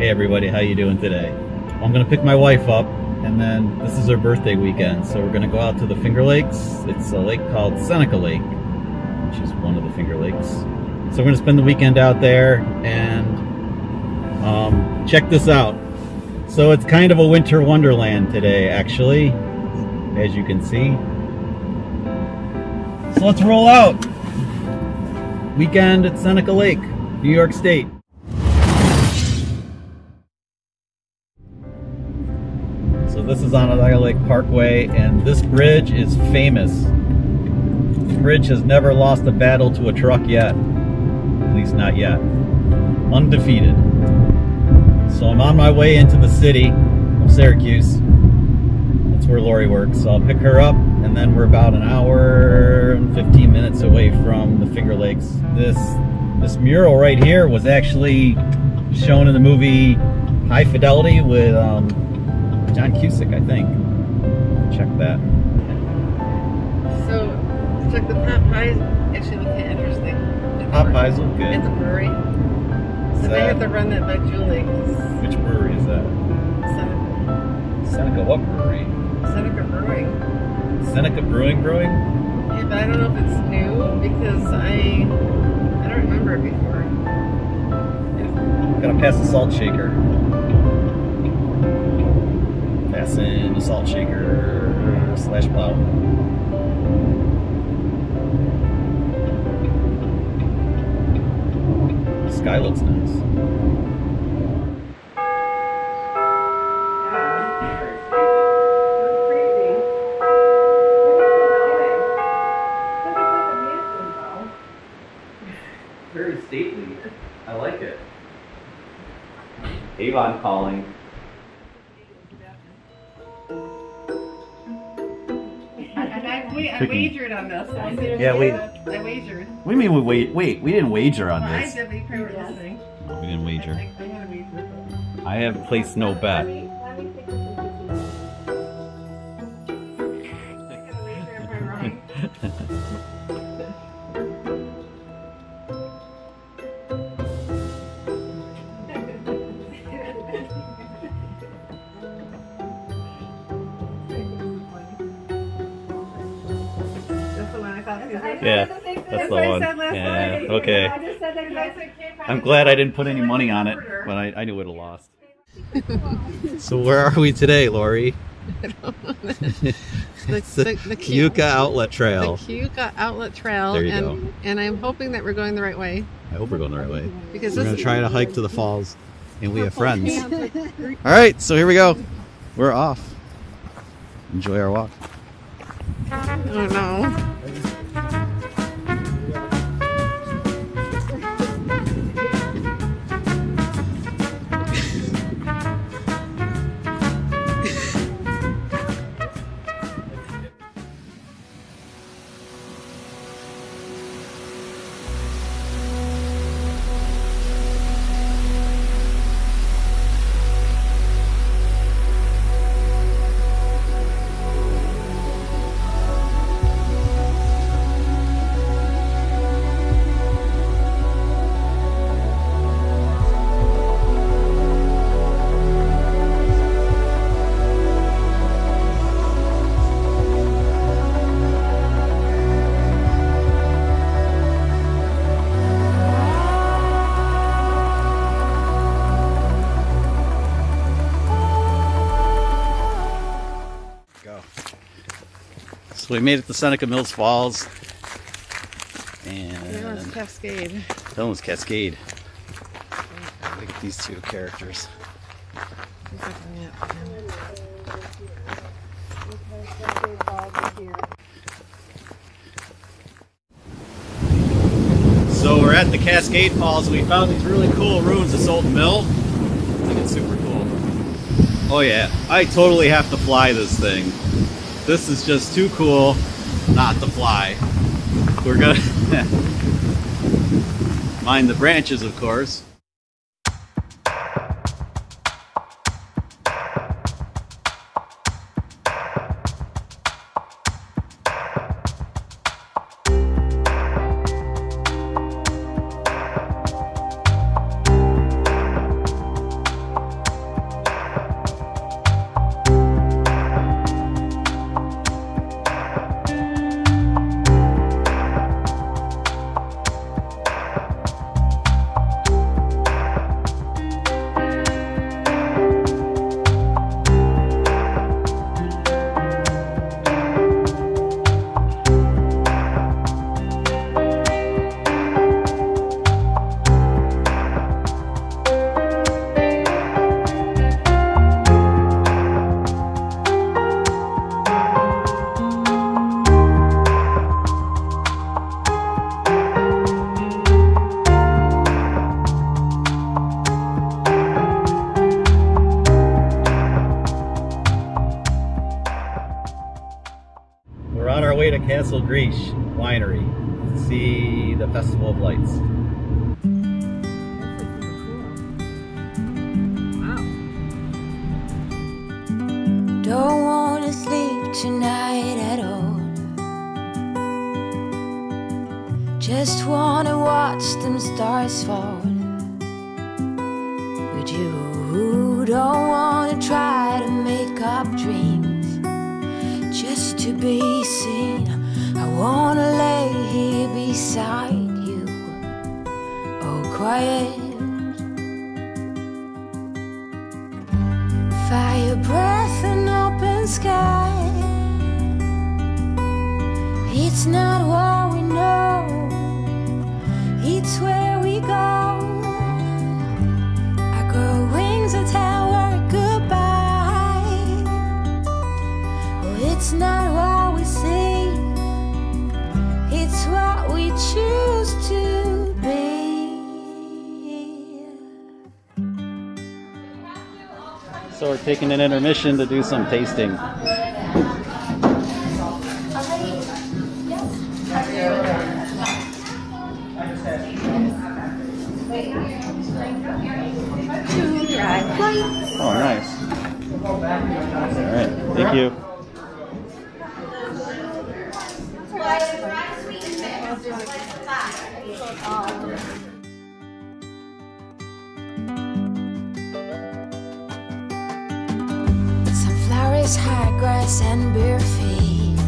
Hey everybody, how you doing today? I'm gonna pick my wife up, and then this is her birthday weekend, so we're gonna go out to the Finger Lakes. It's a lake called Seneca Lake, which is one of the Finger Lakes. So we're gonna spend the weekend out there, and check this out. So it's kind of a winter wonderland today, actually, as you can see. So let's roll out. Weekend at Seneca Lake, New York State. So this is Onondaga Lake Parkway, and this bridge is famous. The bridge has never lost a battle to a truck yet. At least not yet. Undefeated. So I'm on my way into the city of Syracuse. That's where Lori works. So I'll pick her up, and then we're about an hour and 15 minutes away from the Finger Lakes. This mural right here was actually shown in the movie High Fidelity with John Cusack, I think. Check that. So, check the pot pies. Actually look interesting. Pot pies look good. At the brewery. So they have to run that by Julie. Which brewery is that? Seneca. Seneca what brewery? Seneca Brewing. Seneca Brewing? Yeah, but I don't know if it's new because I don't remember it before. Yeah. Gotta pass the salt shaker. Pass in the salt shaker / plow. The sky looks nice. Very stately. I like it. Avon calling. I wagered on this. Yeah, I wagered. What do you mean we wait? We didn't wager on Well, this. I did, but you probably were listening. No, we didn't wager. I had a wager. I have placed no bet. I had a wager if I'm wrong. Yeah, that's the one. Yeah, okay. I'm glad I didn't put any money on it, but I knew it would have lost. So where are we today, Lori? It's the Keuka Outlet Trail. The Keuka Outlet Trail. There you go. And I'm hoping that we're going the right way. I hope we're going the right way. Because we're going to try to hike to the falls, and we have friends. All right, so here we go. We're off. Enjoy our walk. Oh no. So we made it to Seneca Mill Falls, and That was Cascade. That one was Cascade. Look at these two characters. So we're at the Cascade Falls, and we found these really cool ruins of this old mill. I think it's super cool. Oh yeah, I totally have to fly this thing. This is just too cool not to fly. We're gonna mind the branches, of course. way to Castle Grisch Winery to see the Festival of Lights. Don't wanna sleep tonight at all. Just wanna watch them stars fall. But you don't wanna try to make up dreams just to be seen. I wanna lay here beside you, all quiet. Fire breath and open sky. It's not what we know, it's where we go. I grow wings and tell her goodbye. Oh, it's not what we see, it's what we choose to be. So we're taking an intermission to do some tasting. Oh, nice. All right, thank you. Sunflowers, high grass, and bare feet.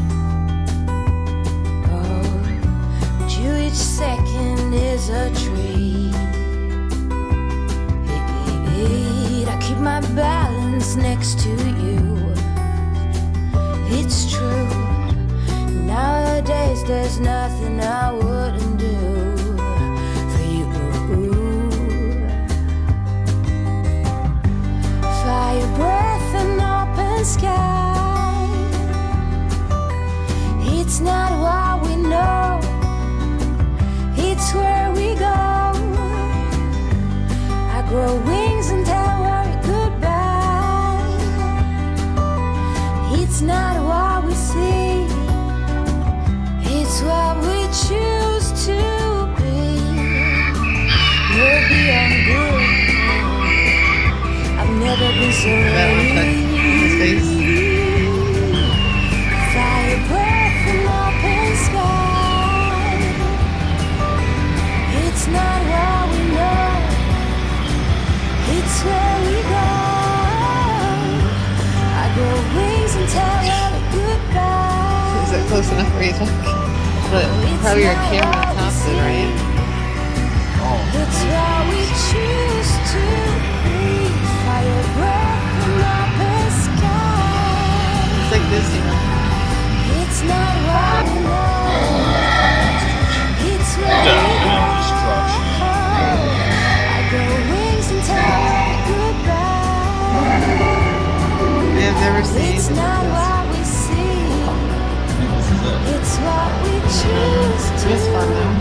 Oh, but you each second is a treat. I keep my balance next to you. It's true. Nowadays there's nothing I wouldn't do for you. Fire breath and open sky. It's not what we know, it's where we go. I grow wings and tell her goodbye. It's not what we see, it's what we choose to be. Maybe I'm good, I've never been so ready. Fire breath and open sky. It's not what we know, it's where we go. I grow wings and tell her goodbye. Is it close enough for you to talk? But probably your camera tops it, right? It's what we choose to be. Fire breath and open sky. It's like this, you know. It's not what we know, it's where we go. I grow wings and tell her goodbye. I've never seen It's not what we see, it's what we choose to It's fun though.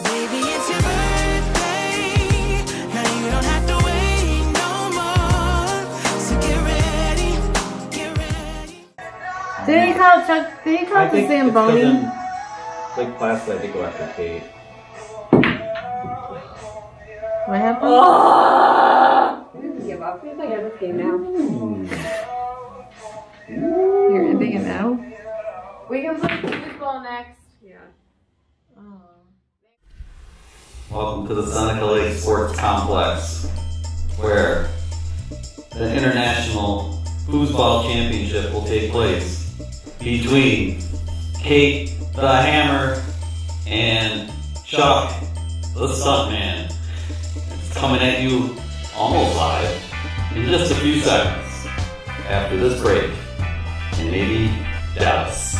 Baby, it's your birthday. Now you don't have to wait no more. So get ready, get ready. Did he call Chuck? Did he call the Zamboni? Like class, I think go after Kate. What happened? Oh! I didn't give up. It's like everything now. You're ending it now? We can play foosball next. Yeah. Oh. Welcome to the Seneca Lake Sports Complex, where the International Foosball Championship will take place between Kate the Hammer and Chuck the Stuntman. It's coming at you almost live in just a few seconds after this break in maybe Dallas.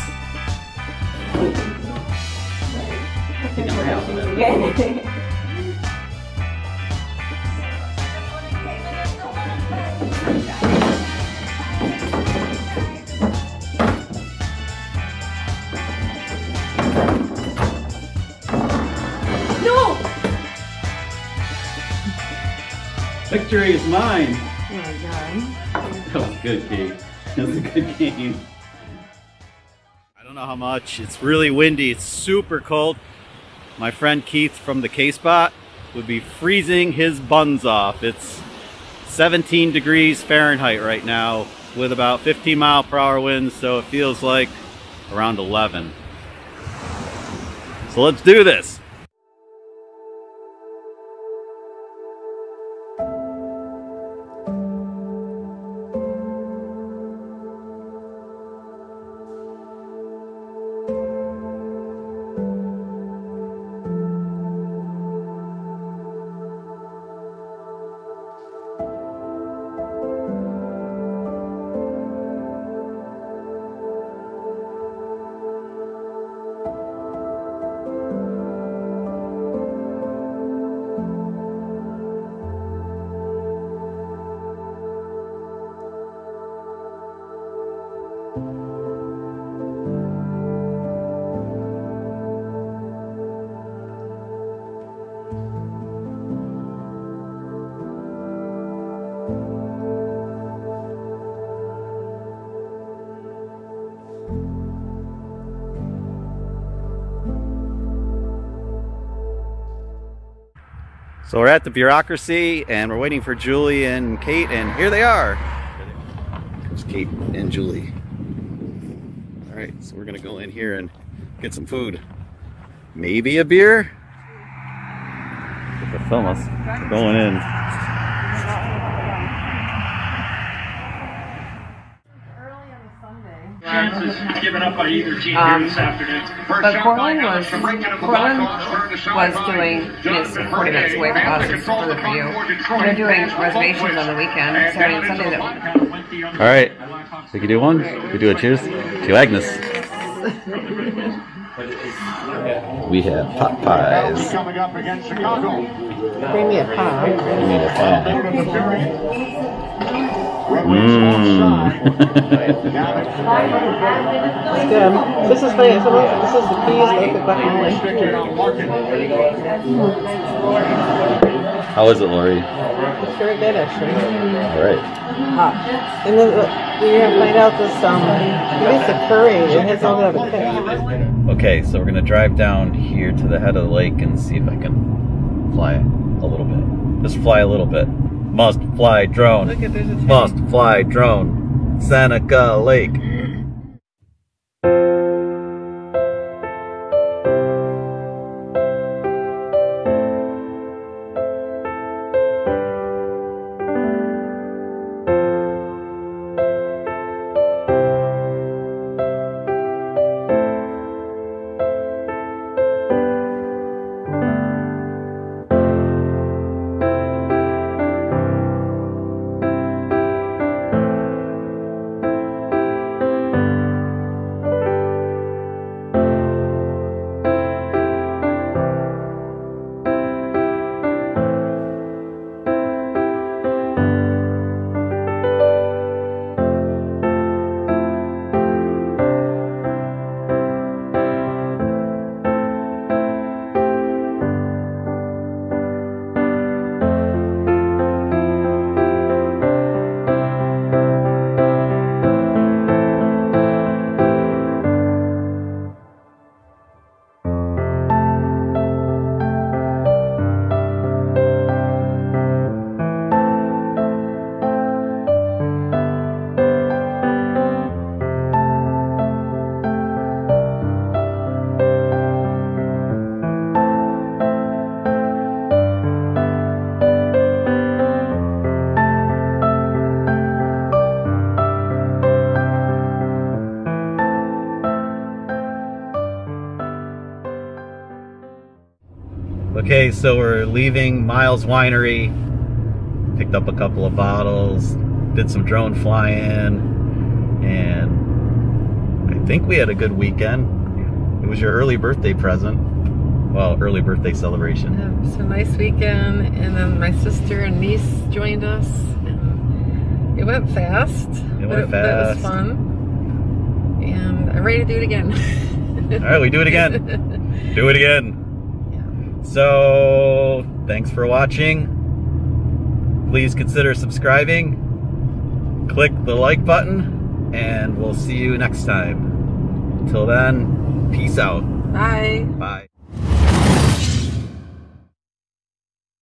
You never have that. Victory is mine. Oh my God. That was good, Kate. That was a good game. I don't know how much. It's really windy. It's super cold. My friend Keith from the K-Spot would be freezing his buns off. It's 17 degrees Fahrenheit right now with about 15 mile/per-hour winds, so it feels like around 11. So let's do this. So we're at the Beerocracy and we're waiting for Julie and Kate, and here they are. There's Kate and Julie. All right, so we're gonna go in here and get some food. Maybe a beer? They'll film us. We're going in. Chances given up by either team here this afternoon. But Portland was doing, it's 40 minutes away from us, it's further for you. They're doing reservations on the weekend, Saturday and Sunday. All right, so you can do one? We do a cheers to Agnes. We have pot pies. Coming up against Chicago. Bring me a pie. Bring me a pie. It's good. This is funny. This is the peas like the guacamole. How is it, Lori? It's very good, actually. All right. And then we're gonna find out this. Maybe it's a curry. It has a little bit of a kick. Okay, so we're gonna drive down here to the head of the lake and see if I can fly a little bit. Just fly a little bit. Must fly drone. Look at there's a tank. Must fly drone. Seneca Lake. Okay, so we're leaving Miles Winery. Picked up a couple of bottles, did some drone flying, and I think we had a good weekend. It was your early birthday present. Well, early birthday celebration. Yeah, it was a nice weekend, and then my sister and niece joined us. And it went fast. It was fun. And I'm ready to do it again. All right, we do it again. Do it again. So, thanks for watching. Please consider subscribing, click the like button, and we'll see you next time. Till then, peace out. Bye. Bye.